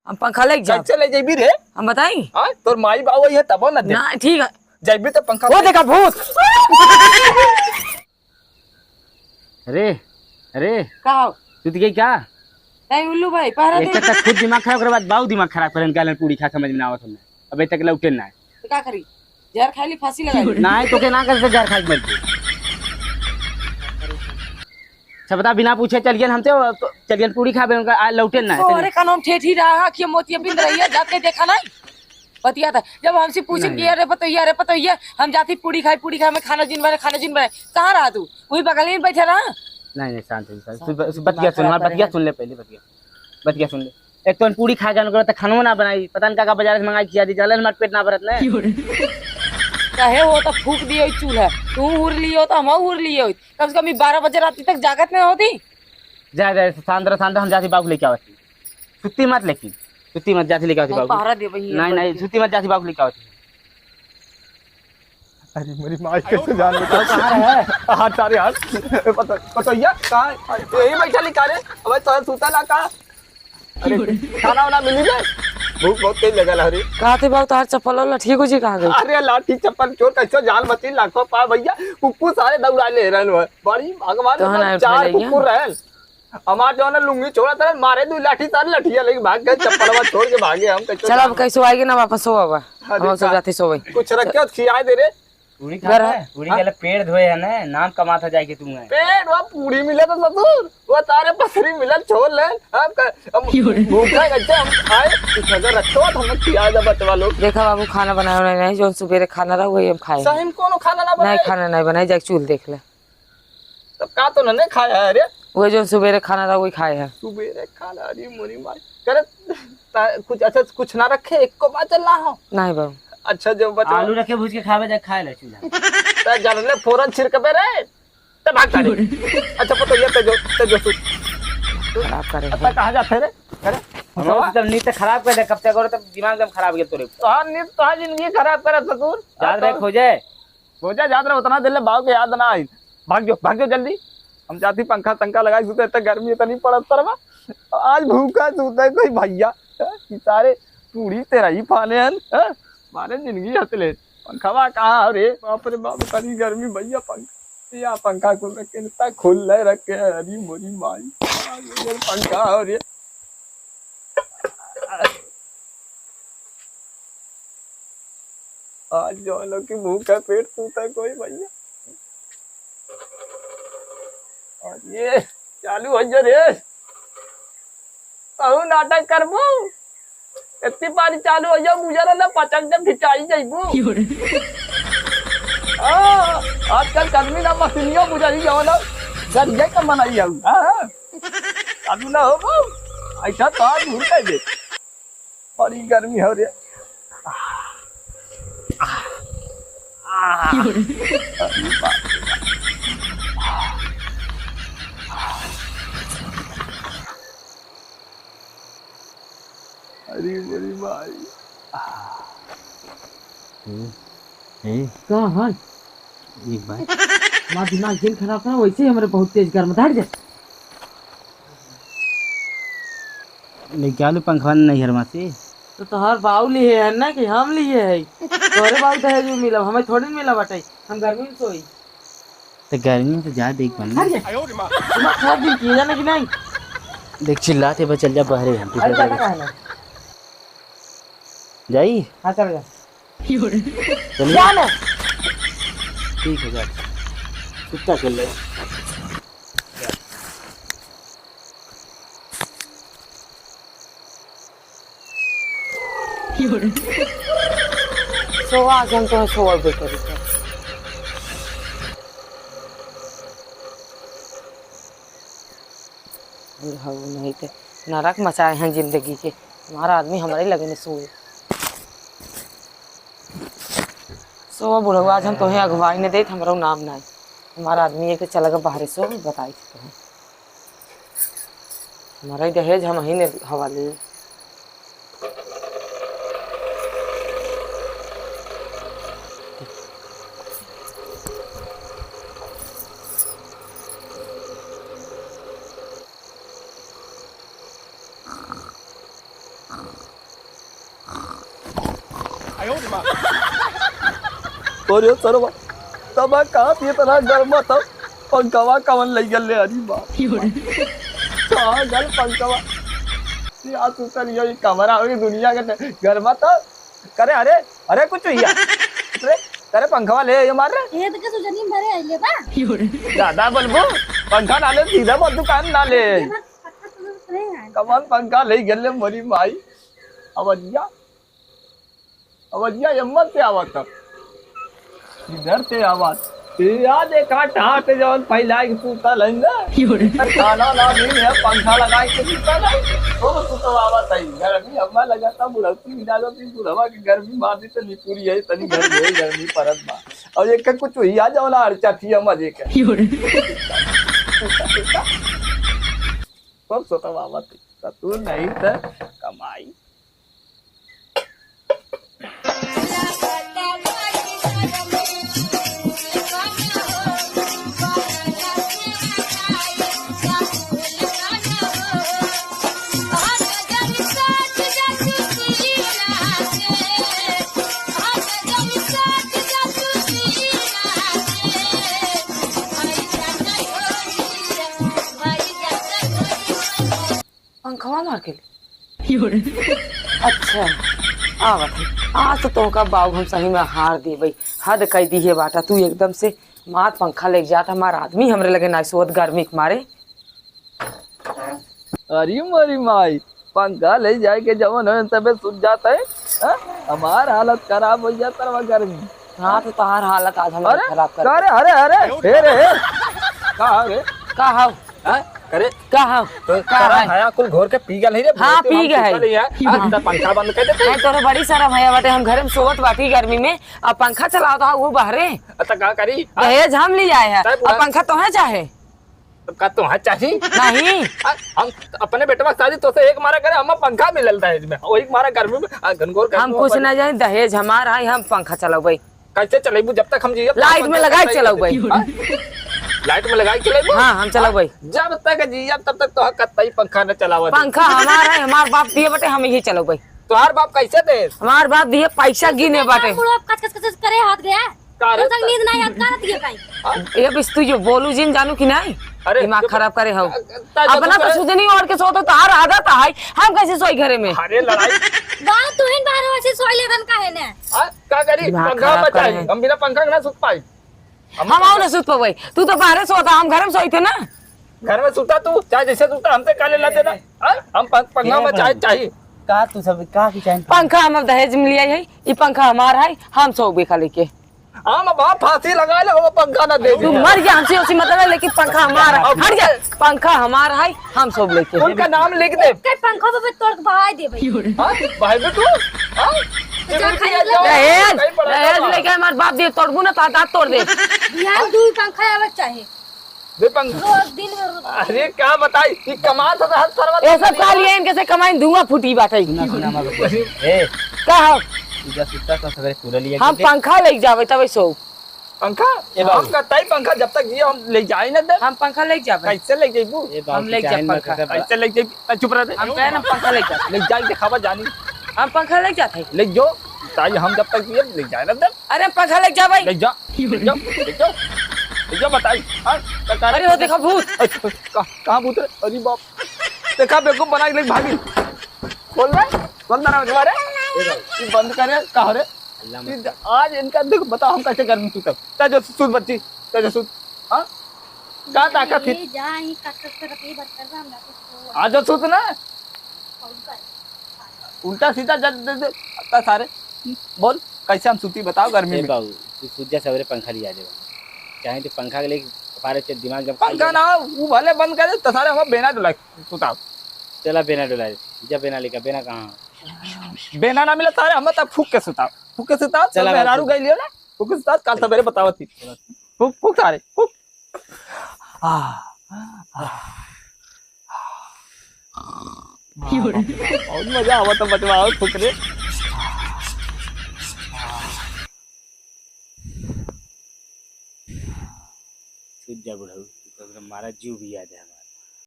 हम पंखा ले जा चले जेबी रे हम बताई हां तोर माई बाबू ये तबो न दे ना ठीक है जेबी तो पंखा वो देखा भूत अरे अरे का तू दिखे क्या नहीं उल्लू भाई पहरा एक तक खुद दिमाग खराब कर बाद बाऊ दिमाग खराब करन गालन पूरी खा समझ में आवत हमें अबे तक लौटे ना तो का करी जहर खाली फांसी लगाई ना तो के ना कर से जहर खा के मर सब बता बिना पूछे चल गए हम तो चल गए पूरी खा बे उनका लौटे ना अरे का नाम ठेठी रहा कि मोतिया बिंद रही है जाके देखा नहीं बतिया था जब हमसे पूछे कि अरे पतैया हम जाती पूरी खाई में खाना जिन बने कहाँ रहा तू वही बगल में बैठे रहा नहीं शांत बतिया सुन ले पहले बतिया सुन ले एक तो पूरी खा के तो खानो ना बनाई पता नहीं का बाजार से मंगाई खिया दी चल हमारे पेट ना भरत ना कहे हो तो फूक दियो चूल्हा तू हुर लियो तो हम हुर लियो कम से कम 12 बजे रात तक जागत नहीं होती जा शांत हम जाती बाबू लेके आवती सुत्ती मत जाती लेके आवती बाबू पहरा दे भैया नहीं सुत्ती मत जाती बाबू लेके आवती अरे मेरी माँ कैसे जान बता कहां है हां तारे हाथ पतैया कहां यही बैठा लिखा रे अबे तो सूता ला का अरे खाना वाला मिली रे भूख बहुत तेज लगल हरी कहा थे बाबू तार चप्पल वाला ठीक हो जी कहां गई अरे लाठी चप्पल चोर कैसे जान बची लाखों पा भैया कुक्कू सारे दौड़ा ले रहन बड़ी भगवान चार कुक्कू रहन हमार जो ना लुंगी छोड़ा था मारे दू लाठी सारे लठिया लेके भाग गए चप्पलवा छोड़ के भागे हम कैसे चल अब कैसे आएगी ना वापस सो बाबा हम सब जाते सोवे कुछ रख के खियाए दे रे पूरी के पेड़ धोए है ना नाम कमाता जाएगी तुम पेड़ वो पूरी मिले तो ससुर वो तारे पसरी मिले छोड़ ले हम भूखा गच्चे हम खाए इधर रखो तो हम खिया जा बचवा लोग देखा बाबू खाना बनाया नहीं जो सुबह खाना रहा वही हम खाए सही में कोनो खाना ना बनाए नहीं खाना नहीं बनाए जाके चूल देख ले तब का तो नहीं खाया है रे वही जो सुबह खाना रहा वही खाए है सुबह खाना अरे मोरी मार करे कुछ अच्छा कुछ ना रखे एक को बात चलना हो नहीं बाबू अच्छा जो बचा आलू रखे भूज के खावे जा खाए ले चूल्हा त जानले फौरन छिड़कबे रे त भाग करे अच्छा पता ये ते जो खराब करे अब कहां जाते रे करे हम जब नींद खराब कर दे कब तक करो तब दिमाग एकदम खराब गया तोरे तोहार नींद तोहार जिंदगी खराब करे ससुर याद रख हो जाए याद रहे उतना दिल बाव के याद ना आई भाग जाओ जल्दी हम जाती पंखा लगाई सुते इतना गर्मी इतनी पड़त तरवा आज भूखा सुते कोई भैया सारे पूरी तेरा ही फाने हन मारे जिंदगी हसले पंखा कहाँ रे बाप रे बाप करी गर्मी भैया पंखा खोल रखे इतना खोल रखे अरे मोरी माई पंखा रे आज जो लोग की भूखा पेट सूता कोई भैया और ये चालू हो जा रे कहूँ नाटक करबू इतनी बारी चालू हो जाओ मुझे ना पचक जब खिंचाई जाइबू आजकल कर्मी ना मशीनियों बुझाई जाओ ना गरिया का मनाई आऊ चालू ना हो ऐसा तो आज भूल कर दे और ये गर्मी हो रही अरे मेरी भाई कहाँ है एक बार हमारा दिमाग दिन खराब था वैसे ही हमारे बहुत तेज गर्म हट जा लेके आलू पंखा नहीं हरमा से तो तोहर बाऊ लिए है ना कि हम लिए है तोहरे बाऊ तो है जो मिला हमें थोड़ी मिला बटाई हम गर्मी में सोई तो गर्मी में तो जा देख बन खराब दिन किए जाना कि नहीं देख चिल्लाते बस चल जा बहरे हम अरे जाना कहाँ है जाई हाँ चल जा चल जाना ठीक है जा कितना कर ले सो आज हम तो सो और बेटर नहीं थे नरक मचाए हैं जिंदगी के हमारा आदमी हमारे लगे सोए सो बुढ़वा आज हम तुम्हें अगवाई ने दे हमारा नाम ना हमारा आदमी एक चला गया बाहर सो बताई तुम्हें हमारा दहेज हम ही ने हवाले हाँ और सरवा तब काप ये तरह गर्मा तब पंखवा कवन लई गल ले अरे बाप कहाँ गल पंखवा या तू चल ये कमरा होगी दुनिया के गर्मा तो करे अरे अरे कुछ हुई अरे करे पंखवा ले ये मार रहे ये तो के सुजनी भरे आइले बा ज्यादा बोलबो पंखा ना ले सीधा बोल दुकान ना ले कवन पंखा ले गल ले मरी माई अवजिया हिम्मत से आवत इधर से आवाज याद एक ठाट जवन पहला के सूता लेंगे खाना ना नहीं है पंखा लगा के सूता नहीं तो सूता आवाज आई गर्मी अम्मा लगाता बुढ़ती डालो तीन बुढ़वा की गर्मी मार दी तो नहीं पूरी है तनी घर में गर्मी परत बा और एक कुछ हुई आ जाओ ना अर्चा थी मजे के सब सोता आवाज तू नहीं था कमाई पंखवा मार के अच्छा आवत है आज तो का बाबू हम सही में हार दी भाई हद कह दी है बाटा तू एकदम से मार पंखा लेके जाता हमारा आदमी हमरे लगे ना सोत गर्मी के मारे अरे मरी माई पंखा ले जाए के जवन है तबे सूझ जाता है हमार हालत खराब हो जाता है गर्मी हाँ तो तार हालत आज हमारे खराब कर अरे अरे अरे अरे का हाउ करे का हाउ का है हां कुल घोर के पी गल है रे हाँ पी गए तो पंखा बंद कर देते मैं तोरे बड़ी सारा भैया बाटे हम घर में सोवत बाटी गर्मी में अब पंखा चलाओ तो वो बहरे अच्छा का करी दहेज हम ले आए हैं अब पंखा तो है चाहे का तो हां चाहिए नहीं हम अपने बेटवा शादी तो से एक मारा करे हम पंखा मिलल दहेज में वही मारा गर्मी में घनघोर हम कुछ ना जाए दहेज हमारा है हम पंखा चलाओ भाई कैसे चलेबू जब तक हम जिए लाइट में लगाई चलाओ भाई लाइट में लगाई चलेबू हाँ हम चलाओ भाई जब तक जिए तब तक तो कतई पंखा न चलावा पंखा हमारा है हमार बाप दिए बाटे हम यही चलो भाई तोहार बाप कैसे दे हमार बाप दिए पैसा गिने बाटे बुढ़ा कच कच कच करे हाथ गया कारे तक नींद नहीं आत का दिए भाई ये बिस तू जो बोलू जिन जानू कि नहीं अरे दिमाग खराब करे हो ताजा अपना तो सुध नहीं और के सो तो तार आदत है हम कैसे सोई घरे में अरे लड़ाई गांव तू हिन बाहर वैसे सोई लेदन का है ने का करी दिमाग पंखा खराब बचाई करे। हम बिना पंखा के ना सुत पाई हम आओ ना सुत पवई तू तो बाहर सोता हम घर में सोई थे ना घर में सुता तू चाहे जैसे सुता हमसे काले ला देना हम पंखा में चाहे चाहिए का तू सब का की चाहिए पंखा हम दहेज में लिया है ये पंखा हमारा है हम सो भी खाली के हम बाप फांसी लगा ले वो पंखा ना दे तू मर गया हमसे उसी मतलब है लेकिन पंखा हमारा हट जा पंखा हमारा है हम सब लेके उनका नाम लिख दे कई पंखा पे तोड़ के बहाई दे भाई भाई बेटू दहेज दहेज लेके हमार बाप दिए तोड़बू ना तो दांत तोड़ दे बिहार दू पंखा आवे चाहिए दे पंखा रोज दिन में रोज अरे क्या बताई कि कमा तो हर सरवा ये सब का लिए इनके से कमाई धुआं फूटी बाटे सुना मगर ए का हो पूजा सुत्ता तो सवेरे पूरा लिया हम पंखा लेके जावे तब सो पंखा हम कहता पंखा जब तक जिए हम ले जाए ना दे हम पंखा लेके जावे कैसे ले जाइबू हम लेके जा पंखा कैसे ले जाइबू चुप रह दे हम कहे ना पंखा लेके जाते ले जाए दिखावा जानी हम पंखा लेके जाते ले जो ताई हम जब तक जिए ले जाए ना दे अरे हम पंखा लेके जा भाई ले जा ले जा ले जा ले जा बताई हां अरे वो देखो भूत कहां भूत रे अरे बाप देखा बेवकूफ बना के ले भागी खोल दरवाजा रे बंद करे कहां रे आज इनका देख बता हम कैसे घर में सुतब तेजो सुत बच्ची तेजो सुत हां का ताकत थी ये जाई कट कर के बत्तर हम ना आज सुत ना उल्टा सीधा जद सारे बोल कैसे हम सुती बताओ गर्मी में बाबू तू सूझा सवेरे पंखा लिया दे चाहे तो पंखा के लिए हमारे से दिमाग जब पंखा ना वो भले बंद कर दे तो सारे हम बेना डुला सुताओ चला बेना डुला जब बेना लेकर बेना कहां बेना ना मिला सारे हम तब फूक के सुताओ चला मेहरारू गई लियो ना फूक के सुताओ कल सवेरे बतावत थी फूक सारे फूक बहुत मजा आवा तो बचवाओ फूक रे सूझ जा बुढ़ऊ तो मारा जीव भी आ जाए